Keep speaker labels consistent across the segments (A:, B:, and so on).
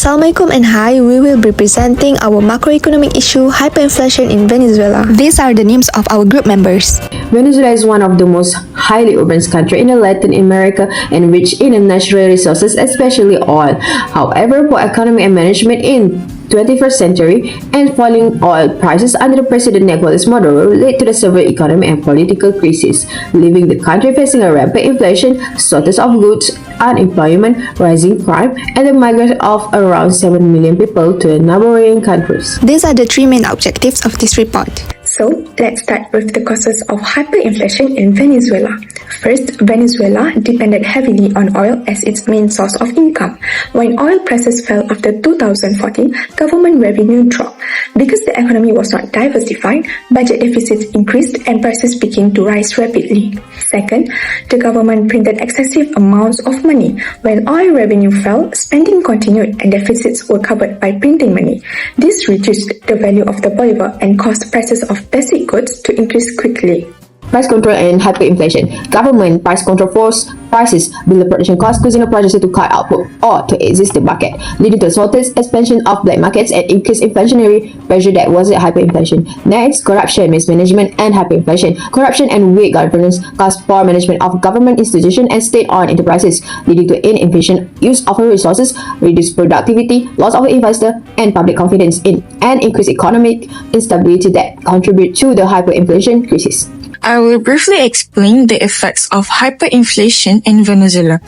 A: Assalamualaikum and hi, we will be presenting our macroeconomic issue, hyperinflation in Venezuela. These are the names of our group members.
B: Venezuela is one of the most highly urban countries in Latin America and rich in natural resources, especially oil. However, poor economy and management in 21st century and falling oil prices under the President Nicolas Maduro led to the severe economic and political crisis, leaving the country facing a rampant inflation, shortage of goods, unemployment, rising crime, and the migration of around 7 million people to the neighboring countries.
A: These are the three main objectives of this report.
C: So, let's start with the causes of hyperinflation in Venezuela. First, Venezuela depended heavily on oil as its main source of income. When oil prices fell after 2014, government revenue dropped. Because the economy was not diversified, budget deficits increased and prices began to rise rapidly. Second, the government printed excessive amounts of money. When oil revenue fell, spending continued and deficits were covered by printing money. This reduced the value of the bolivar and caused prices of basic goods to increase quickly.
B: Price control and hyperinflation. Government price control forced prices below production costs, causing a producer to cut output or to exit the market, leading to a shortage, expansion of black markets, and increased inflationary pressure that was hyperinflation. Next, corruption, mismanagement, and hyperinflation. Corruption and weak governance caused poor management of government institutions and state-owned enterprises, leading to inefficient use of resources, reduced productivity, loss of investor and public confidence in, and increased economic instability that contribute to the hyperinflation crisis.
D: I will briefly explain the effects of hyperinflation in Venezuela.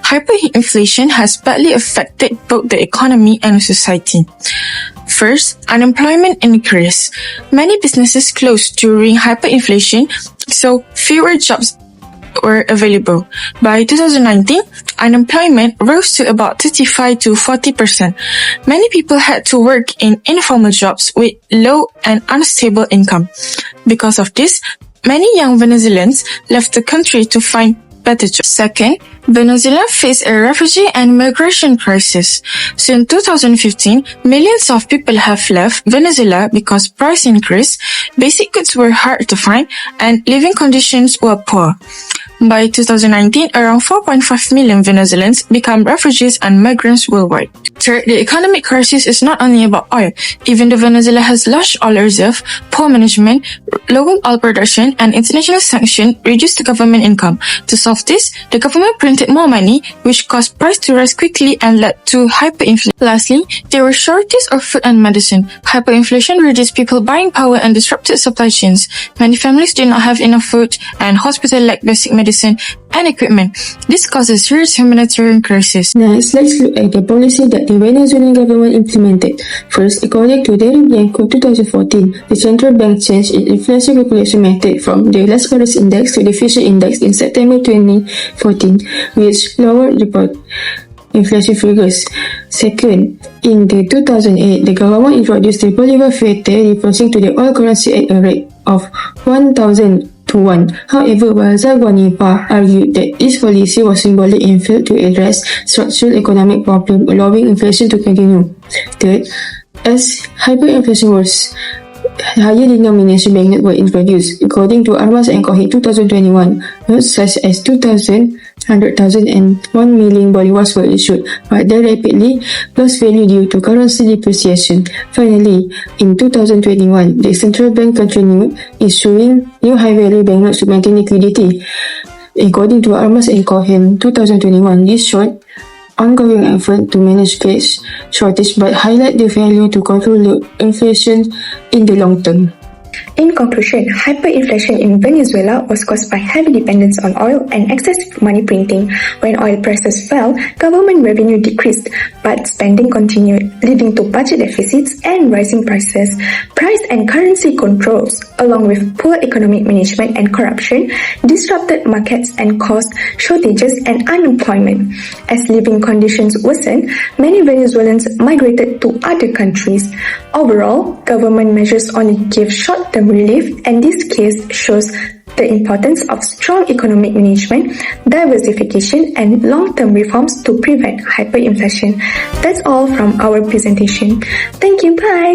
D: Hyperinflation has badly affected both the economy and society. First, unemployment increased. Many businesses closed during hyperinflation, so fewer jobs were available. By 2019, unemployment rose to about 35 to 40%. Many people had to work in informal jobs with low and unstable income. Because of this, many young Venezuelans left the country to find better jobs. Second, Venezuela faced a refugee and migration crisis. Since 2015, millions of people have left Venezuela because price increased, basic goods were hard to find, and living conditions were poor. By 2019, around 4.5 million Venezuelans become refugees and migrants worldwide. Third, the economic crisis is not only about oil. Even though Venezuela has large oil reserve, poor management, lower oil production, and international sanctions reduced the government income. To solve this, the government printed more money, which caused price to rise quickly and led to hyperinflation. Lastly, there were shortages of food and medicine. Hyperinflation reduced people buying power and disrupted supply chains. Many families did not have enough food, and hospitals lacked basic medicine and equipment. This causes serious humanitarian crisis.
E: Next, let's look at the policy that the Venezuelan government implemented. First, according to Dania Nafesa 2014, the central bank changed its inflation calculation method from the last Paris index to the Fisher index in September 2014, which lowered the inflation figures. Second, in the 2008, the government introduced the bolivar fiat, referring to the oil currency at a rate of 1,000 to 1. However, Balqis argued that this policy was symbolic and failed to address structural economic problems, allowing inflation to continue. Third, as hyperinflation was, higher denomination banknotes were introduced. According to Akma Balqis 2021, notes such as 2,000, 100,000 and 1 million bolivars were issued, but they rapidly lost value due to currency depreciation. Finally, in 2021, the central bank continued issuing new high-value banknotes to maintain liquidity. According to Akma Balqis 2021, this showed ongoing effort to manage cash shortage but highlight the value to control the inflation in the long term.
C: In conclusion, hyperinflation in Venezuela was caused by heavy dependence on oil and excessive money printing. When oil prices fell, government revenue decreased, but spending continued, leading to budget deficits and rising prices. Price and currency controls, along with poor economic management and corruption, disrupted markets and caused shortages and unemployment. As living conditions worsened, many Venezuelans migrated to other countries. Overall, government measures only gave short-term relief, and this case shows the importance of strong economic management, diversification, and long-term reforms to prevent hyperinflation. That's all from our presentation. Thank you. Bye.